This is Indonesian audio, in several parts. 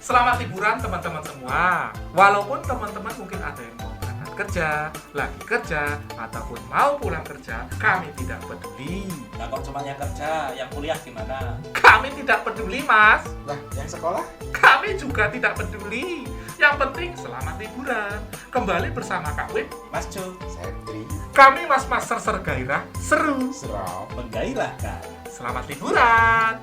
Selamat liburan teman-teman semua. Walaupun teman-teman mungkin ada yang mau berangkat kerja, lagi kerja, ataupun mau pulang kerja, kami tidak peduli. Nah kok cuma yang kerja, yang kuliah gimana? Kami tidak peduli, Mas. Lah, yang sekolah? Kami juga tidak peduli. Yang penting selamat liburan. Kembali bersama Kak Win, Mas Jo, Setri, kami mas-mas sergairah, seru. Serap. menggairahkan. Selamat liburan.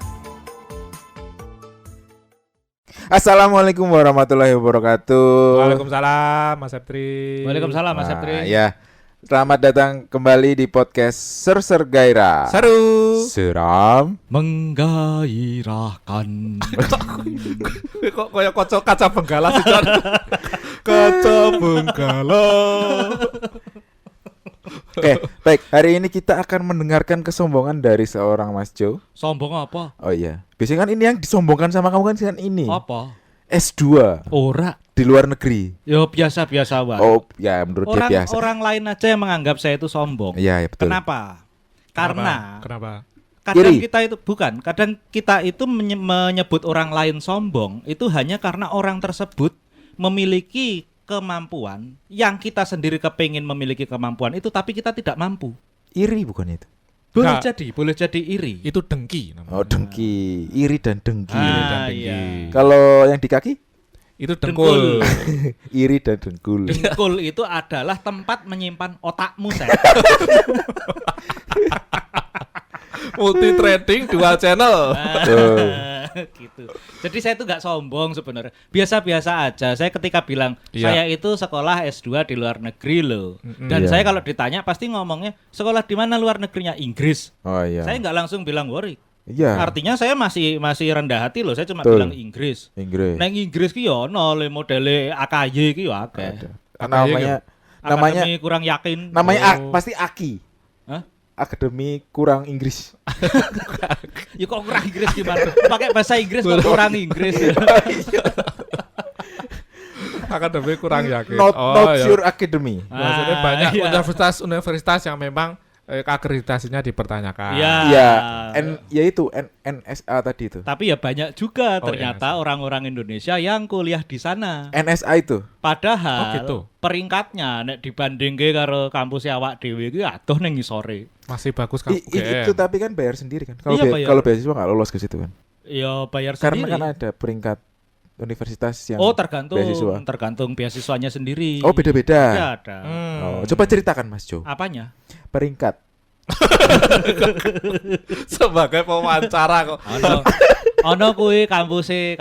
Assalamualaikum warahmatullahi wabarakatuh. Waalaikumsalam Mas Septri. Waalaikumsalam Mas Septri. Ya, selamat datang kembali di podcast Ser Gairah. Seru. Seram. Menggairahkan. Kok kayak kaca benggala sih John? Kaca benggala. Oke, baik. Hari ini kita akan mendengarkan kesombongan dari seorang Mas Jo. Sombong apa? Oh iya. Biasanya kan ini yang disombongkan sama kamu kan ini. Apa? S2 Ora. di luar negeri. Yo biasa-biasa wae. Oh, ya menurut dia biasa. Orang lain aja yang menganggap saya itu sombong. Iya, ya, betul. Kenapa? Karena Kenapa? kadang Iri. kadang kita itu menyebut orang lain sombong itu hanya karena orang tersebut memiliki kemampuan yang kita sendiri kepingin memiliki kemampuan itu tapi kita tidak mampu. Iri bukan itu? Nggak. Boleh jadi iri. Itu dengki namanya. Oh, dengki. Iri dan dengki. Ah, dengki. iya. Kalau yang di kaki? Itu dengkul. Iri dan dengkul. Dengkul itu adalah tempat menyimpan otakmu, saya. Multi trading dual channel. Gitu. Jadi saya itu nggak sombong sebenarnya. Biasa-biasa aja. Saya ketika bilang Iya. saya itu sekolah S2 di luar negeri loh. Dan Iya. saya kalau ditanya pasti ngomongnya sekolah di mana luar negerinya? Inggris. Oh iya. Saya nggak langsung bilang worry. Iya. Artinya saya masih rendah hati loh. Saya cuma Betul. bilang Inggris. Inggris. Nang Inggris ki yo ono le modele AKY ki yo akeh. Ada. Namanya Akademi kurang yakin. Oh. pasti Aki. Hah? Akademi kurang Inggris. Ya kok kurang Inggris gimana? Pakai bahasa Inggris kok kurang Inggris. Akademi kurang yakin. Not ya. Sure Academy. Maksudnya banyak iya. universitas yang memang akreditasinya dipertanyakan. Iya. Iya. Yaitu NSA tadi itu. Tapi ya banyak juga Oh, ternyata orang-orang Indonesia yang kuliah di sana. NSA itu. Padahal Oh, gitu. peringkatnya nek dibandingke karo kampus awak dhewe iki adoh ning ngisore. Masih bagus kan? Itu tapi kan bayar sendiri kan. Kalau Iya, bayar. kalau beasiswa nggak lolos ke situ kan. Ya bayar Karena sendiri. kan ada peringkat universitas yang Oh, tergantung beasiswa. beasiswanya sendiri. Oh, beda-beda. Ya ada. Oh, coba ceritakan Mas Jo. Apanya? Peringkat. Sebagai pewawancara kok. Ono kuwi kampuse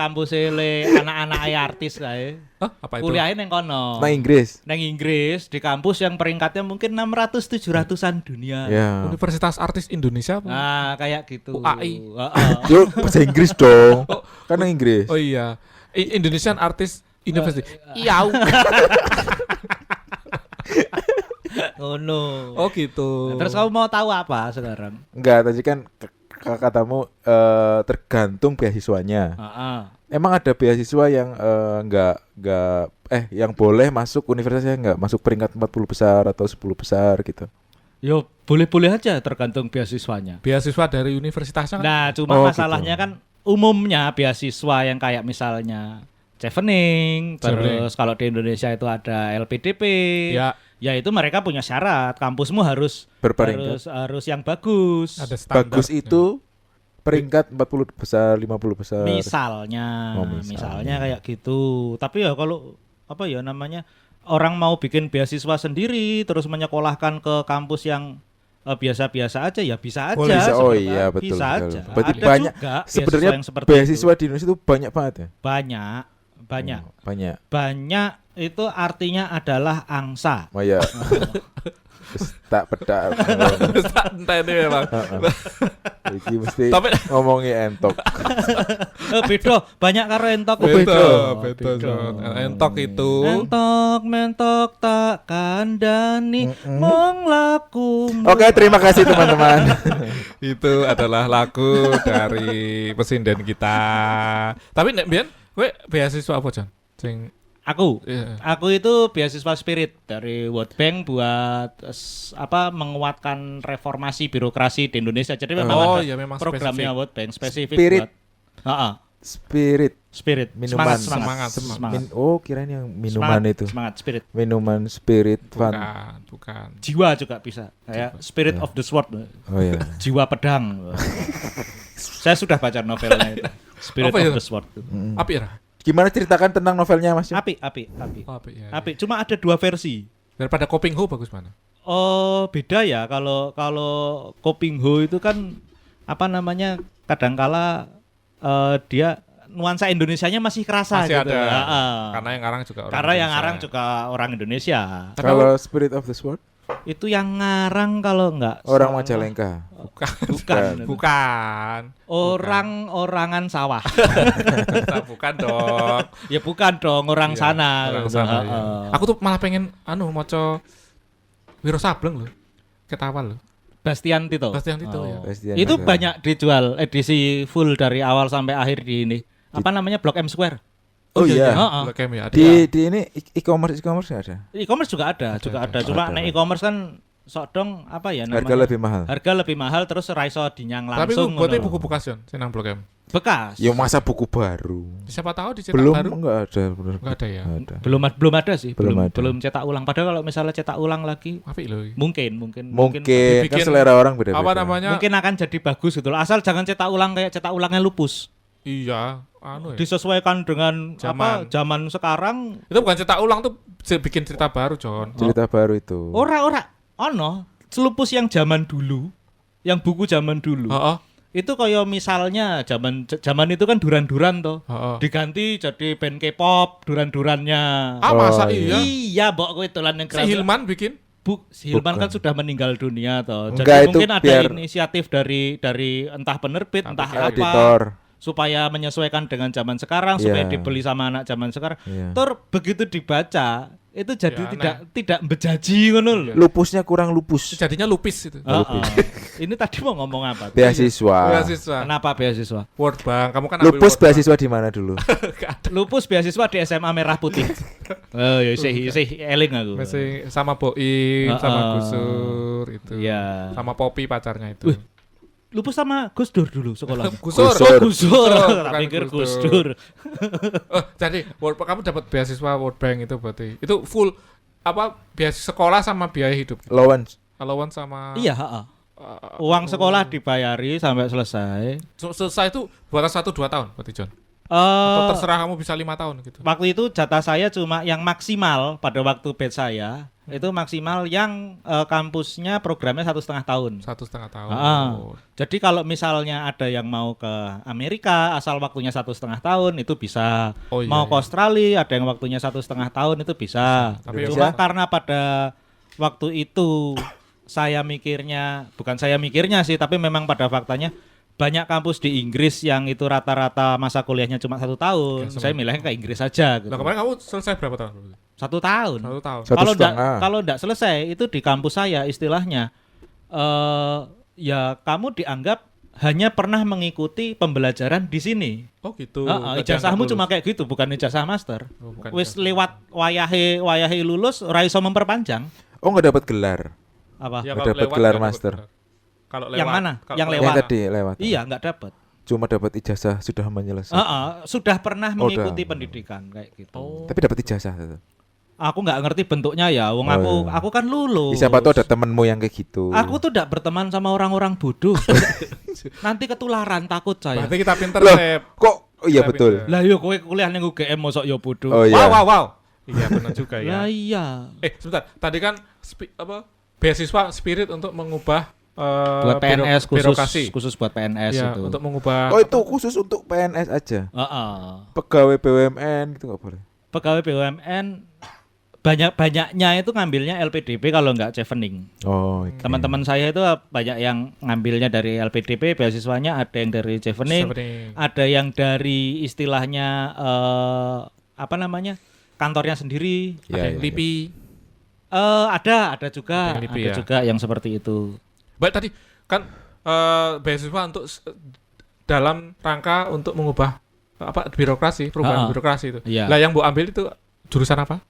le anak-anak artis kae. Hah, apa itu? Kuliahe ning kono. Nah, Inggris. Nang Inggris di kampus yang peringkatnya mungkin 600-700an dunia. Ya. Universitas Artis Indonesia apa? Nah, kayak gitu. UAI. Heeh. Yo, bahasa Inggris dong. Kan Inggris. Oh iya, Indonesian Artist University. Iya. Oh no. Oh gitu. Terus kamu mau tahu apa sekarang? Enggak, tadi kan katamu tergantung beasiswanya. Heeh. Emang ada beasiswa yang yang boleh masuk universitasnya enggak masuk peringkat 40 besar atau 10 besar gitu. Yo, boleh-boleh aja tergantung beasiswanya. Beasiswa dari universitasnya kan? Nah, cuma Oh, masalahnya gitu. kan umumnya beasiswa yang kayak misalnya Chevening, terus kalau di Indonesia itu ada LPDP. Ya, Ya itu mereka punya syarat, kampusmu harus Berperingkat. harus yang bagus. ada standar. Bagus itu peringkat 40 besar, 50 besar. Misalnya, Oh, misalnya. misalnya kayak gitu. Tapi ya kalau apa ya namanya orang mau bikin beasiswa sendiri terus menyekolahkan ke kampus yang biasa-biasa aja ya bisa aja. Boleh, Bisa, oh sebenarnya. iya, betul, Bisa betul. aja. Berarti Ada banyak- juga Sebenarnya beasiswa yang seperti beasiswa itu. di Indonesia itu banyak banget ya. Banyak. Banyak. Banyak itu artinya adalah angsa. Oh iya. Terus tak pedak. Santai nih memang. Iki mesti Tapi- ngomongin entok. Beda, banyak karo entok. Beda. Beda. Entok itu. Mentok tak kandani mong laku. Oke, terima kasih teman-teman. Itu adalah lagu dari presiden kita. Tapi nek biyen kowe beasiswa apa, Jan? Sing iya. Aku itu beasiswa Spirit dari World Bank buat menguatkan reformasi birokrasi di Indonesia. Jadi memang Oh, ada iya, memang programnya spesifik. World Bank spesifik Spirit. buat. Heeh. Spirit Minuman minuman semangat. kirain yang minuman Semangat, itu Semangat spirit. minuman spirit fun. Bukan. Jiwa juga bisa. Kayak Spirit of the Sword. Oh ya. Jiwa pedang. Saya sudah baca novelnya itu. Spirit Apa of itu? the Sword. Api ya? Gimana ceritakan tentang novelnya Mas? Api. Oh, api ya. Api. Cuma ada 2 versi. Daripada Coping Ho bagus mana? Oh, beda ya. Kalau Koping Ho itu kan apa namanya? Kadangkala dia nuansa Indonesianya masih kerasa Masih gitu. ada. Heeh. Karena yang ngarang juga orang Karena yang Indonesia. ngarang juga orang Indonesia. Tapi Kalau Spirit of the Sword Itu yang ngarang kalau enggak orang salah. Majalengka. Bukan. Orang-orangan sawah. bukan dong. Ya bukan dong orang Iya, sana. orang gitu. sana, iya. Heeh. Aku tuh malah pengen maca Wiro Sableng loh. Ketawal loh. Bastian Tito. Bastian Tito Oh. ya. Bastian Itu Tito. banyak dijual edisi full dari awal sampai akhir di ini. Apa namanya Blok M Square? Oh iya. Heeh. Blok M ya. Ada. Di ini e-commerce nggak ada. E-commerce juga ada. Cuma Ada. nek e-commerce kan sok dong apa ya namanya? Harga lebih mahal. Harga lebih mahal terus raiso dinyang Tapi langsung. itu buatnya ngono. buku bekas Yon, senang Blok M. bekas. Ya masa buku baru. Siapa tahu dicetak Belum baru. enggak ada. Bener. Enggak ada ya. Nggak ada. Belum ada sih, Belum ada. belum cetak ulang. Padahal kalau misalnya cetak ulang lagi Apik loh. mungkin Mungkin kan dibikin- selera orang beda-beda. Apa namanya? mungkin akan jadi bagus gitu loh. Asal jangan cetak ulang kayak cetak ulangnya Lupus. Iya, anu ya. Disesuaikan dengan Zaman. zaman sekarang. Itu bukan cetak ulang tuh bikin cerita baru, John. Cerita baru itu. Ora ono Lupus yang zaman dulu, yang buku zaman dulu. Heeh. Itu kayak misalnya zaman itu kan duran-duran toh. Heeh. Diganti jadi band K-pop duran-durannya. Ah, masa Oh, iya? Iya, mbok kowe dolan yang Si Hilman bikin. Si Hilman Bukan. kan sudah meninggal dunia toh. Jadi Enggak, itu mungkin ada biar- inisiatif dari entah penerbit, entah apa Editor. supaya menyesuaikan dengan zaman sekarang, supaya Iya. dibeli sama anak zaman sekarang. Iya. Tur begitu dibaca itu jadi Ya, tidak bejaji ngono lho. Lupusnya kurang lupus. Jadinya lupis itu. Heeh. Ini tadi mau ngomong apa? Beasiswa. Beasiswa. Kenapa beasiswa? World Bank. Kamu kan ambil Lupus World Bank. beasiswa di mana dulu? Lupus beasiswa di SMA Merah Putih. Oh, ya sih eling aku. Masih sama Boim, sama Gusur itu. Iya. Sama Poppy pacarnya itu. Wih, Lupus sama Gus Dur dulu sekolahnya. Gusur. Gusur. Gus Dur, tak bukan pikir Gus Gus Dur. Dur. Oh, jadi World Bank, kamu dapat beasiswa World Bank itu berarti. Itu full apa biaya sekolah sama biaya hidup. Lawrence. Allowance sama Iya, heeh. Uang sekolah dibayari sampai selesai. selesai itu buat 1-2 tahun berarti John. Atau terserah kamu bisa 5 tahun gitu. Waktu itu jatah saya cuma yang maksimal pada waktu batch saya itu maksimal yang kampusnya programnya 1,5 tahun. 1,5 tahun. Ah. Jadi kalau misalnya ada yang mau ke Amerika asal waktunya 1,5 tahun itu bisa. Oh, iya, Mau ke iya. Australia ada yang waktunya 1,5 tahun itu bisa. Tapi Cuma ya, karena pada waktu itu bukan saya mikirnya sih, tapi memang pada faktanya banyak kampus di Inggris yang itu rata-rata masa kuliahnya cuma 1 tahun. Oke, Saya milihnya ke Inggris saja. Gitu. Nah, kemarin kamu selesai berapa tahun? 1 tahun. 1 tahun. Satu setengah. Kalau enggak selesai itu di kampus saya istilahnya ya kamu dianggap hanya pernah mengikuti pembelajaran di sini. Oh gitu. Ijazahmu cuma kayak gitu, bukan ijazah master. Oh, bukan Wis ijazah. lewat wayahe lulus ora iso memperpanjang. Oh nggak dapat gelar. Apa? Ya, Nggak kalau dapat lewat, gelar nggak dapat master. gelar. Kalau Yang lewat, mana? kalau Yang lewat. lewat. Yang tadi lewat. Iya, enggak dapat. Cuma dapat ijazah sudah menyelesaikan. Sudah pernah Oh, mengikuti udah. pendidikan kayak gitu. Oh. Tapi dapat ijazah. Itu. Aku nggak ngerti bentuknya ya. Wong Oh, aku iya. aku kan lulus. Siapa tahu ada temenmu yang kayak gitu. Aku tuh tidak berteman sama orang-orang bodoh. Nanti ketularan takut saya. Berarti kita pinter, Loh, Sep. kok? Oh iya Kita betul. pinter. Lah yo kowe kuliah ning UGM mosok yo bodoh. Oh iya. Wow. Iya benar juga Lah ya. iya. Sebentar. Tadi kan beasiswa spirit untuk mengubah Buat PNS birokrasi. khusus buat PNS Ya, itu. untuk mengubah Oh itu khusus untuk PNS aja. Heeh. Pegawai BUMN gitu nggak boleh. Pegawai BUMN banyaknya itu ngambilnya LPDP kalau nggak chevening. Oh. oke. Teman-teman saya itu banyak yang ngambilnya dari LPDP, beasiswanya ada yang dari chevening, Chevening. ada yang dari istilahnya apa namanya? Kantornya sendiri. Ya, ada yang ya, LIPI. Ada juga, Ada yang LIPI ada ya. juga yang seperti itu. Baik tadi kan beasiswa untuk dalam rangka untuk mengubah birokrasi, perubahan birokrasi itu. Iya. Lah yang Bu ambil itu jurusan apa?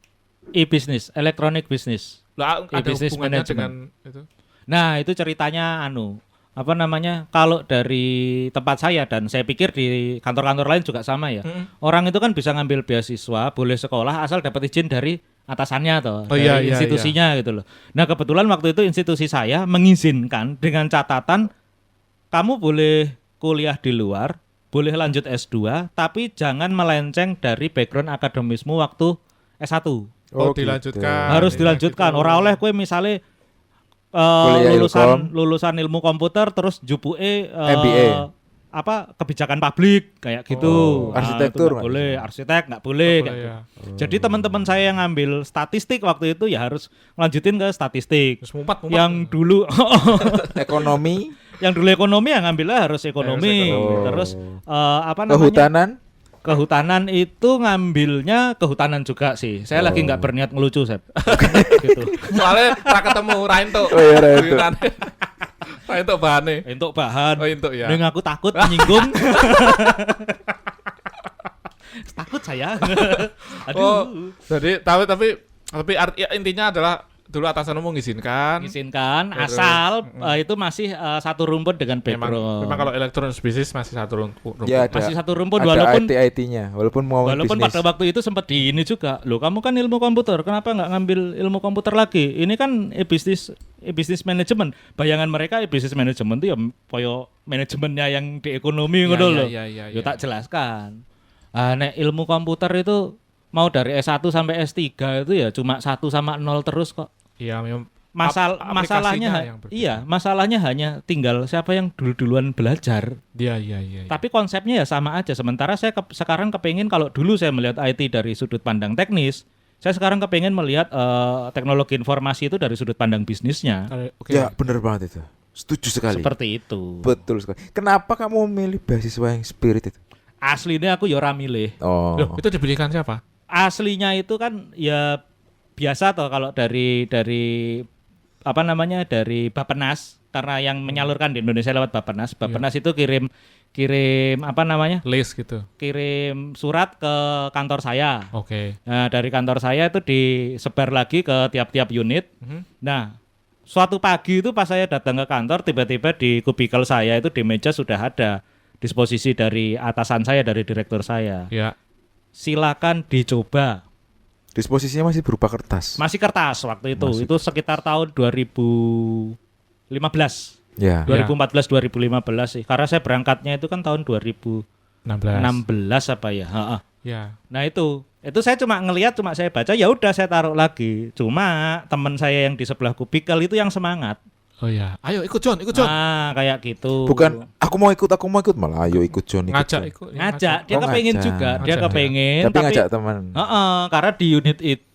E-business, electronic business. Lah ada E-business hubungannya management. dengan itu. Nah, itu ceritanya apa namanya, kalau dari tempat saya dan saya pikir di kantor-kantor lain juga sama ya. Orang itu kan bisa ngambil beasiswa, boleh sekolah asal dapat izin dari atasannya atau Oh, iya, dari iya, institusinya gitu loh. Nah, kebetulan waktu itu institusi saya mengizinkan dengan catatan kamu boleh kuliah di luar, boleh lanjut S2, tapi jangan melenceng dari background akademismu waktu S1. Oh, gitu. dilanjutkan. Harus Iya, dilanjutkan. gitu. Ora oleh kowe misale Kuliah Ilkom. lulusan ilmu komputer terus jupuke MBA. apa kebijakan publik kayak gitu. Oh, Nah, arsitektur itu nggak nggak boleh, bisa? arsitek nggak boleh. Boleh, kayak ya. gitu. Jadi teman-teman saya yang ngambil statistik waktu itu ya harus lanjutin ke statistik. Terus mumpat. Yang dulu Ekonomi, yang dulu ekonomi yang ngambilnya harus ekonomi. Harus ekonomi. Terus apa namanya? kehutanan. Kehutanan itu ngambilnya kehutanan juga sih. Saya lagi nggak berniat ngelucu, Sep. gitu. Soalnya ra ketemu ra entuk. Oh iya, ra entuk. Ra entuk bahane. Untuk bahan. Oh, entuk ya. Neng aku takut menyinggung. Takut saya. Aduh. Oh, jadi tapi ya, intinya adalah dulu atasanmu mengizinkan. Izinkan Terus, asal itu masih satu rumput dengan background. Memang kalau elektronik bisnis masih satu rumput. Ya ada. masih satu rumput Ada walaupun IT-nya, walaupun mau walaupun bisnis. pada waktu itu sempat di ini juga. Loh, kamu kan ilmu komputer, kenapa nggak ngambil ilmu komputer lagi? Ini kan e-business manajemen. Bayangan mereka e-business manajemen itu ya koyo manajemennya yang di ekonomi ngono loh. Iya. Yo tak jelaskan. Nek ilmu komputer itu mau dari S1 sampai S3 itu ya cuma 1 sama 0 terus kok. Iya, memang Masalahnya aplikasinya yang berbeda. iya, masalahnya hanya tinggal siapa yang duluan belajar. Iya. Tapi konsepnya ya sama aja. Sementara saya sekarang kepengin kalau dulu saya melihat IT dari sudut pandang teknis, saya sekarang kepengin melihat teknologi informasi itu dari sudut pandang bisnisnya. Oke. Ya bener banget itu. Setuju sekali. Seperti itu. Betul sekali. Kenapa kamu memilih beasiswa yang spirit itu? Aslinya aku ya ora milih. Oh. Loh, itu diberikan siapa? Aslinya itu kan ya biasa toh kalau dari apa namanya dari Bappenas, karena yang menyalurkan di Indonesia lewat Bappenas. Bappenas itu kirim apa namanya? List gitu. Kirim surat ke kantor saya. Oke. Nah, dari kantor saya itu disebar lagi ke tiap-tiap unit. Nah, suatu pagi itu pas saya datang ke kantor, tiba-tiba di kubikel saya itu di meja sudah ada disposisi dari atasan saya, dari direktur saya. Ya. Silakan dicoba. Disposisinya masih berupa kertas. Masih kertas waktu itu. Masih Itu sekitar tahun 2015. Ya. 2014 2015 sih. Karena saya berangkatnya itu kan tahun 2016 16. apa ya? Ha-ha. Ya. Nah itu saya cuma ngelihat, cuma saya baca, ya udah saya taruh lagi. Cuma teman saya yang di sebelah kubikel itu yang semangat. Oh ya. Ayo ikut John. Ah, kayak gitu. Bukan aku mau ikut malah ayo ikut John ikut. Ngajak John. ikut. ngajak, dia Oh, kepengen ngajak. juga, dia Ngajak, kepengen. Tapi ngajak teman. Karena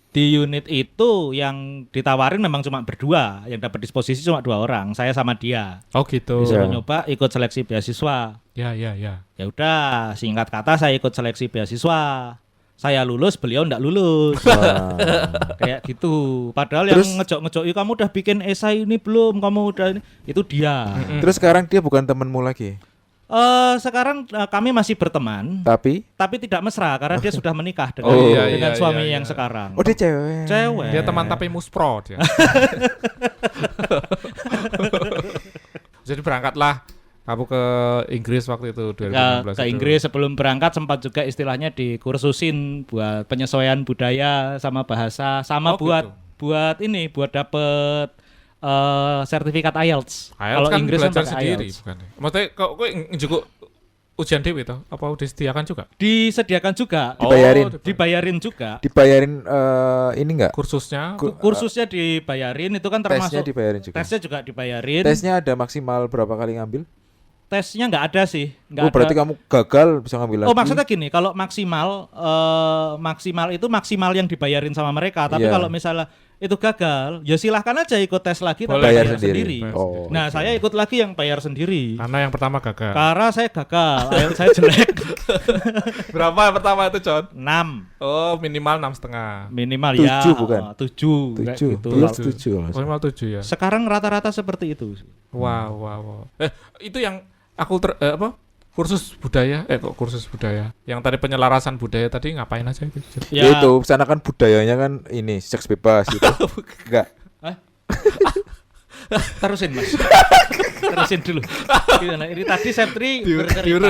di unit itu yang ditawarin memang cuma berdua, yang dapat disposisi cuma 2 orang, saya sama dia. Oh gitu. Disuruh Ya. nyoba ikut seleksi beasiswa. Ya. Ya udah, singkat kata saya ikut seleksi beasiswa. Saya lulus, beliau enggak lulus. Wah. Kayak gitu. Padahal Terus- yang ngejok-ngejok, kamu udah bikin esai ini belum? Kamu udah ini?" Itu dia. Terus sekarang dia bukan temanmu lagi. Sekarang kami masih berteman, Tapi tidak mesra karena dia sudah menikah dengan, Oh. dengan Iya, suami iya, yang iya. sekarang. oh dia cewek. Cewek. Dia teman tapi muspro dia. Jadi berangkatlah kamu ke Inggris waktu itu 2016 Ke itu. Inggris. Sebelum berangkat sempat juga istilahnya dikursusin buat penyesuaian budaya sama bahasa, sama Oh, buat gitu. buat dapet sertifikat IELTS. IELTS kan Inggris belajar pakai sendiri IELTS. bukan. Maksudnya kok kowe njuk ujian dewe to? Apa udah disediakan juga? Disediakan juga, Dibayarin. dibayarin juga. Dibayarin ini enggak? Kursusnya. Kursusnya dibayarin, itu kan Tesnya termasuk dibayarin juga. tesnya juga dibayarin. Tesnya ada maksimal berapa kali ngambil? Tesnya nggak ada sih, nggak Oh, ada. berarti kamu gagal bisa ngambil lagi. Oh, maksudnya gini, kalau maksimal itu maksimal yang dibayarin sama mereka. Tapi Iya. kalau misalnya itu gagal, ya silahkan aja ikut tes lagi tapi Boleh. bayar bayar sendiri. sendiri. Oh, Nah, oke. saya ikut lagi yang bayar sendiri. Karena yang pertama gagal. Karena saya gagal, saya jelek. Berapa yang pertama itu, John? 6 Oh, minimal 6,5. minimal 7 ya. bukan? 7 kayak 7. gitu. Dulu Tujuh. 7 kalau nggak Oh, salah. minimal 7 ya. Sekarang rata-rata seperti itu. Wow. Itu yang aku kursus budaya, kok kursus budaya. Yang tadi penyelarasan budaya tadi ngapain aja itu? Ya itu, sana kan budayanya kan ini seks bebas gitu. Enggak. Terusin, Mas. jelasin dulu. Gimana? Ini tadi Septri diurus. bercerita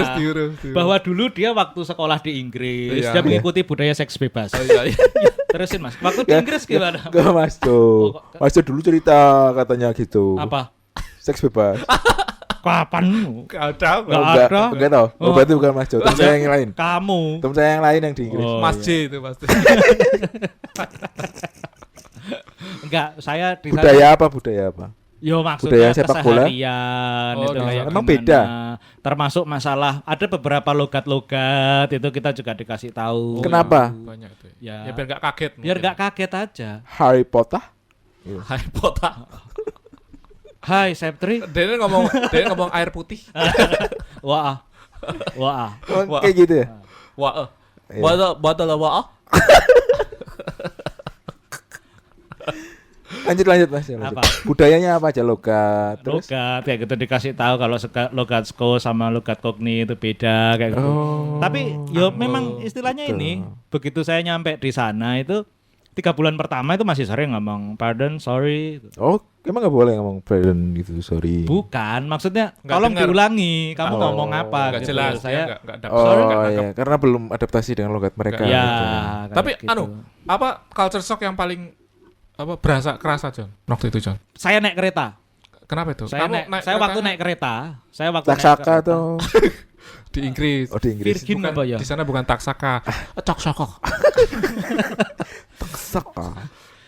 bahwa dulu dia waktu sekolah di Inggris Iya. dia mengikuti budaya seks bebas. Oh, iya. Terusin Mas. Waktu di Inggris gimana? Enggak Mas Jo. Mas Jo dulu cerita katanya gitu. Apa? Seks bebas. Kapan? Gak ada. Nggak enggak, ada. enggak tahu. Oh, berarti bukan Mas Jo. Temen saya yang lain. Kamu. Temen saya yang lain yang di Inggris. Oh, Mas iya. J itu pasti. Enggak, saya di sana- Budaya apa? Yo Budaya maksudnya sepak bola? keseharian Oh, itu kayak emang gimana. beda? Termasuk masalah ada beberapa logat-logat itu kita juga dikasih tahu. Kenapa? Banyak itu. Ya. Ya biar gak kaget. Biar nggak kaget aja. Harry Potter? Hai pota. Hai Septri. Dia ngomong air putih. Wah. Wah. Oh, Wah. kayak gitu ya? Wah. Iya. Badal wah. Lanjut Mas. Lanjut. Apa? Budayanya apa aja logat? Terus Logat kayak gitu dikasih tahu kalau logat sko sama logat kogni itu beda kayak gitu. Oh, Tapi yo memang istilahnya gitu. ini begitu saya nyampe di sana itu 3 bulan pertama itu masih sering ngomong pardon, sorry. Oh, emang nggak boleh ngomong Brandon gitu, sorry. Bukan, maksudnya Nggak tolong dengar. diulangi kamu Oh, ngomong apa Enggak gitu. jelas. Saya enggak Oh sorry, nggak nangkep. iya, karena belum adaptasi dengan logat mereka. Nggak. ya. gitu. kayak Tapi gitu. apa culture shock yang paling berasa kerasa John waktu itu John? Saya naik kereta. Kenapa itu? Saya waktu naik kereta. Saya waktu naik Taksaka kereta. atau di Inggris. oh di Inggris. Virgin Bukan, apa ya? di sana bukan taksaka. Coksokok. Taksaka.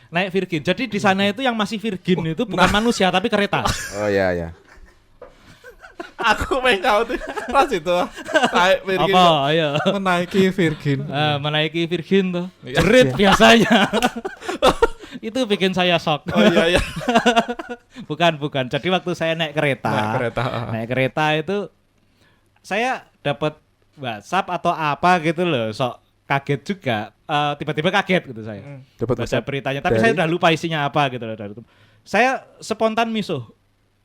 Naik Virgin. Jadi di sana itu yang masih Virgin itu bukan manusia tapi kereta. Oh iya ya. Aku pengen tahu tuh pas itu naik Virgin. Apa? Ayo. Menaiki Virgin. Menaiki Virgin tuh. Iya. Jerit biasanya. Itu bikin saya shock. Oh iya. bukan. Jadi waktu saya naik kereta. Naik kereta itu saya dapat WhatsApp atau apa gitu loh. Sok kaget juga. Tiba-tiba kaget gitu saya. Dapat Baca WhatsApp beritanya, tapi dari- saya udah lupa isinya apa gitu loh. Saya spontan misuh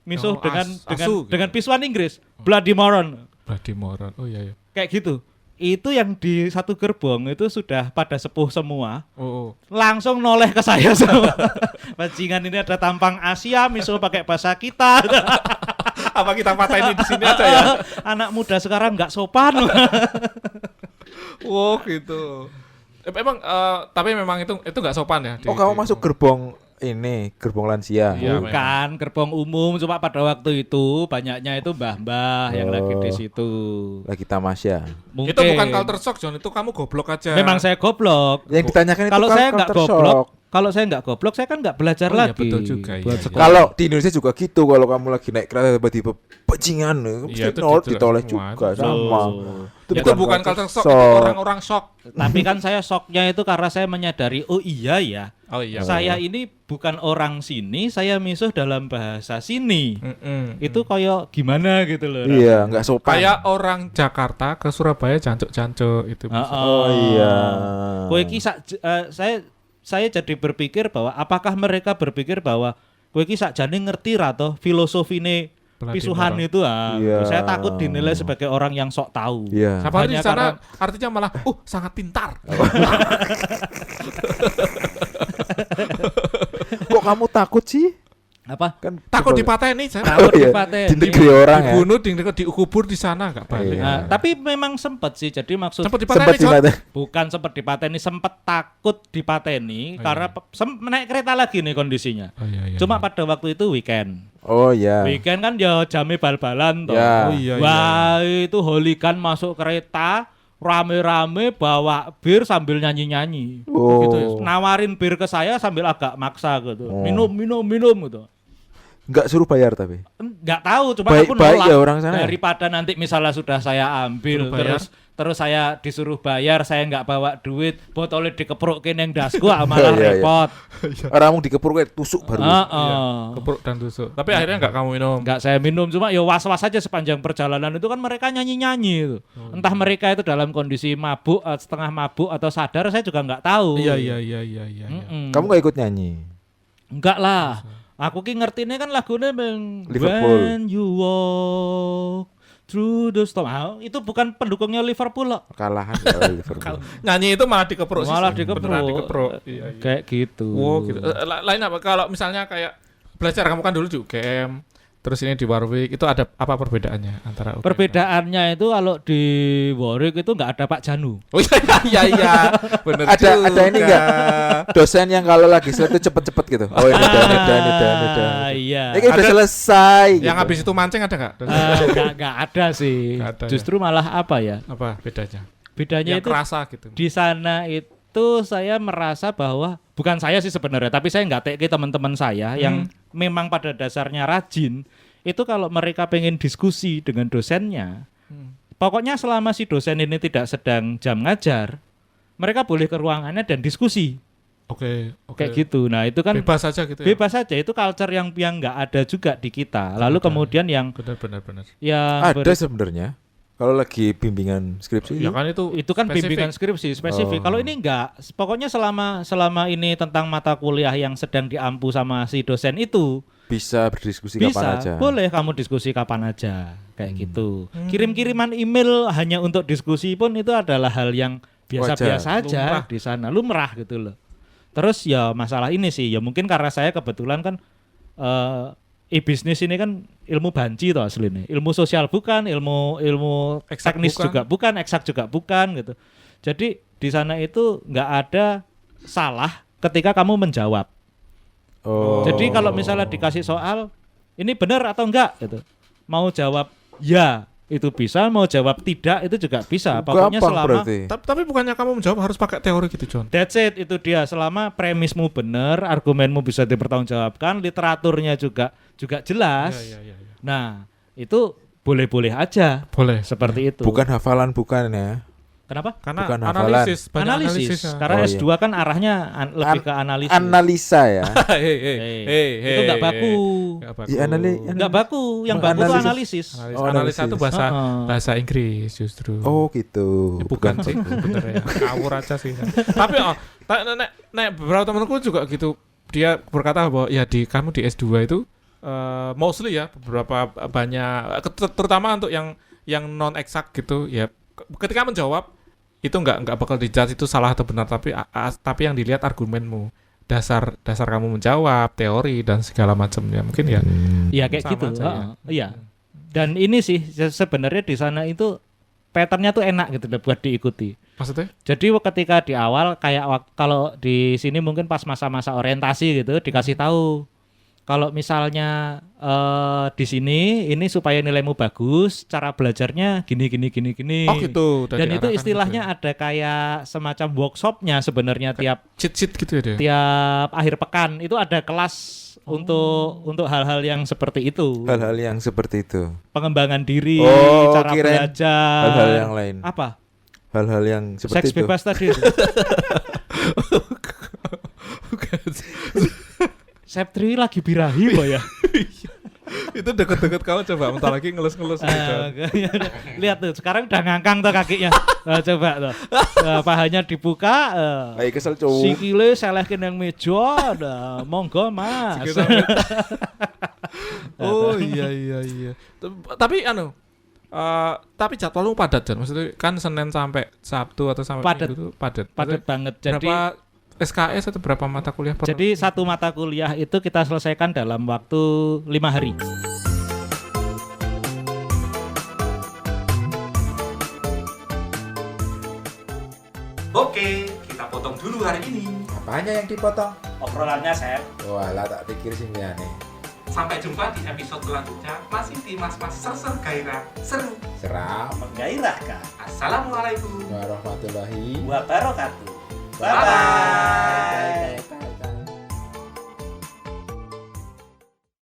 Oh, asu gitu. dengan pisuan Inggris, Bloody Moron, Bloody Moron. Oh iya. kayak gitu. Itu yang di satu gerbong itu sudah pada sepuh semua, Oh. langsung noleh ke saya semua. Bajingan ini ada tampang Asia, misuh pakai bahasa kita. Apa kita patahin di sini aja ya? Anak muda sekarang nggak sopan. Oh gitu. Emang tapi memang itu nggak sopan ya. Oh, kamu masuk gerbong ini, gerbong lansia. Iya, Bukan gerbong umum, cuma pada waktu itu banyaknya itu mbah-mbah yang lagi di situ. Lagi tamasya. Mungkin. Itu bukan culture shock John, itu kamu goblok aja. Memang saya goblok. Yang ditanyakan Kalau itu saya kan nggak culture goblok, shock. kalau saya nggak goblok, saya kan nggak belajar Oh iya, lagi. betul juga, buat iya, sekolah. Kalau di Indonesia juga gitu, kalau kamu lagi naik kereta tiba-tiba bajingan, Iya, itu ditoleh semua. juga Itu- sama. itu bukan culture shock, itu orang-orang shock. Tapi kan saya shocknya itu karena saya menyadari, oh iya ya, Oh iya. saya ini bukan orang sini, saya misuh dalam bahasa sini. Itu kayak gimana gitu loh. Iya, nggak sopan. Kayak orang Jakarta ke Surabaya jancuk-jancuk itu. Oh iya. Kowe iki saya jadi berpikir bahwa apakah mereka berpikir bahwa kowe iki sakjane ngerti ra toh filosofine Bloody pisuhan Moron. itu Iya. Saya takut dinilai sebagai orang yang sok tahu. Iya. Siapa di Hanya sana artinya malah sangat pintar. Kok kamu takut sih? Apa? Kan Takut gerbong- dipateni saya. Takut iya. dipateni. Di negeri orang ya. Dibunuh, dikubur di sana enggak balik. Iya. Tapi memang sempat sih. Jadi maksud Sempat Sempat dipateni John. dimata. bukan sempat dipateni, sempat takut dipateni karena naik kereta lagi nih kondisinya. Oh, iya, iya, Cuma iya. pada waktu itu weekend. Oh iya. Weekend kan ya jame bal-balan toh. Ya. Oh, iya, Wah, itu hooligan masuk kereta rame-rame bawa bir sambil nyanyi-nyanyi. Oh. Gitu ya. Nawarin bir ke saya sambil agak maksa gitu. Oh. Minum gitu. Nggak suruh bayar tapi. Nggak tahu, cuma Baik- aku baik nolak. ya orang sana ya? Daripada nanti misalnya sudah saya ambil Suruh bayar? terus saya disuruh bayar, saya nggak bawa duit, botolnya dikeprukin yang dasku malah Iya, iya. repot. Orang mau dikepur kayak tusuk baru. Kepruk dan tusuk. Tapi akhirnya enggak kamu minum. Nggak saya minum, cuma ya was-was aja sepanjang perjalanan itu kan mereka nyanyi-nyanyi itu. Entah mereka itu dalam kondisi mabuk, setengah mabuk atau sadar, saya juga nggak tahu. Iya. Mm-mm. Kamu nggak ikut nyanyi? Enggak lah. Aku ki ngertine kan lagunya Liverpool. When you walk through the storm. Itu bukan pendukungnya Liverpool loh. Kalahan ya Liverpool. Nyanyi itu malah dikepruk sih. Malah Beneran dikepruk. dikepruk. Iya. Kayak gitu. Wow gitu. Lain apa kalau misalnya kayak belajar kamu kan dulu di UGM. terus ini di Warwick, itu ada apa perbedaannya antara UGM? Perbedaannya itu kalau di Warwick itu nggak ada Pak Janu. Oh iya, bener Ada ini juga. enggak? Dosen yang kalau lagi slide itu cepet-cepet gitu. Oh ini udah. Iya. Ini udah selesai. Yang gitu. habis itu mancing ada nggak? Nggak ada sih. Nggak ada, Justru malah apa ya? Apa bedanya? Bedanya Yang itu kerasa gitu. di sana itu saya merasa bahwa bukan saya sih sebenarnya, tapi saya nggak teki teman-teman saya yang memang pada dasarnya rajin. Itu kalau mereka pengen diskusi dengan dosennya, pokoknya selama si dosen ini tidak sedang jam ngajar, mereka boleh ke ruangannya dan diskusi. Oke. Kayak gitu. Nah itu kan Bebas saja gitu ya. bebas saja, itu culture yang nggak ada juga di kita. Lalu kemudian yang Benar. Ada sebenarnya. Kalau lagi bimbingan skripsi Ya kan itu kan spesifik. bimbingan skripsi spesifik. Oh. Kalau ini enggak, pokoknya selama ini tentang mata kuliah yang sedang diampu sama si dosen itu bisa berdiskusi kapan aja. boleh kamu diskusi kapan aja kayak gitu. Kirim-kiriman email hanya untuk diskusi pun itu adalah hal yang biasa-biasa aja Lumrah. di sana, lumrah gitu loh. Terus ya masalah ini sih, ya mungkin karena saya kebetulan kan bisnis ini kan ilmu banci toh aslinya. Ilmu sosial bukan, ilmu Eksak teknis bukan. juga bukan, eksak juga bukan gitu. Jadi di sana itu nggak ada salah ketika kamu menjawab. Oh. Jadi kalau misalnya dikasih soal, ini benar atau enggak gitu. Mau jawab ya, itu bisa, mau jawab tidak itu juga bisa. Pokoknya Gampang selama berarti. Tapi bukannya kamu menjawab harus pakai teori gitu, John? that's it, itu dia, selama premismu benar, argumenmu bisa dipertanggungjawabkan, literaturnya juga jelas. Iya. Nah, itu boleh-boleh aja Boleh. seperti itu. Bukan hafalan bukan ya. Kenapa? Karena bukan hafalan. analisis, banyak Analisis. analisisnya. Karena Oh, iya. S2 kan arahnya lebih ke analisis. Analisa ya. Itu nggak baku. Ya, Nggak baku, yang baku itu Analisis. analisis. Oh, Analisa analisis. itu bahasa Heeh. bahasa Inggris justru. Oh gitu. Bukan sih, bener ya. Ngawur aja sih. Tapi nek beberapa temanku juga gitu. Dia berkata bahwa ya kamu di S2 itu mostly ya beberapa banyak terutama untuk yang non eksak gitu ya, ketika menjawab itu nggak bakal dijudge itu salah atau benar, tapi yang dilihat argumenmu, dasar kamu menjawab, teori dan segala macamnya mungkin ya. Iya kayak Sama gitu. aja ya. Iya. Dan ini sih sebenarnya di sana itu patternnya tuh enak gitu loh buat diikuti. Maksudnya? Jadi ketika di awal kayak kalau di sini mungkin pas masa-masa orientasi gitu dikasih tahu kalau misalnya di sini ini supaya nilaimu bagus, cara belajarnya gini. Oh gitu. udah Dan itu diarahkan istilahnya gitu ada kayak semacam workshopnya sebenarnya ya. cheat gitu ya dia. tiap akhir pekan itu ada kelas untuk hal-hal yang seperti itu. Hal-hal yang seperti itu. Pengembangan diri, Oh, cara kirain belajar. Hal-hal yang lain. Apa? Hal-hal yang Seks seperti itu. bebas tadi. Septri lagi birahi kok ya. Itu deket-deket kamu coba bentar lagi ngelus-ngelus gitu. Lihat tuh, sekarang udah ngangkang tuh kakinya. Coba tuh. Pahanya dibuka. Ayo kesel cowok. Sikile selehkin yang meja. Monggo Mas. Oh iya. Tapi tapi jadwalmu padat Jan. Maksudnya kan Senin sampai Sabtu atau sampai Padat. Minggu itu padat. Padat banget. Jadi Berapa SKS atau berapa mata kuliah per? Jadi satu mata kuliah itu kita selesaikan dalam waktu 5 hari. Oke, kita potong dulu hari ini. Apanya yang dipotong? Obrolannya, Sep. Walah tak pikir sih aneh. Sampai jumpa di episode selanjutnya. Masih di Mas-Mas Ser-Ser Gairah Seru. Seram. Menggairahkan. Assalamualaikum Warahmatullahi Wabarakatuh. Bye-bye.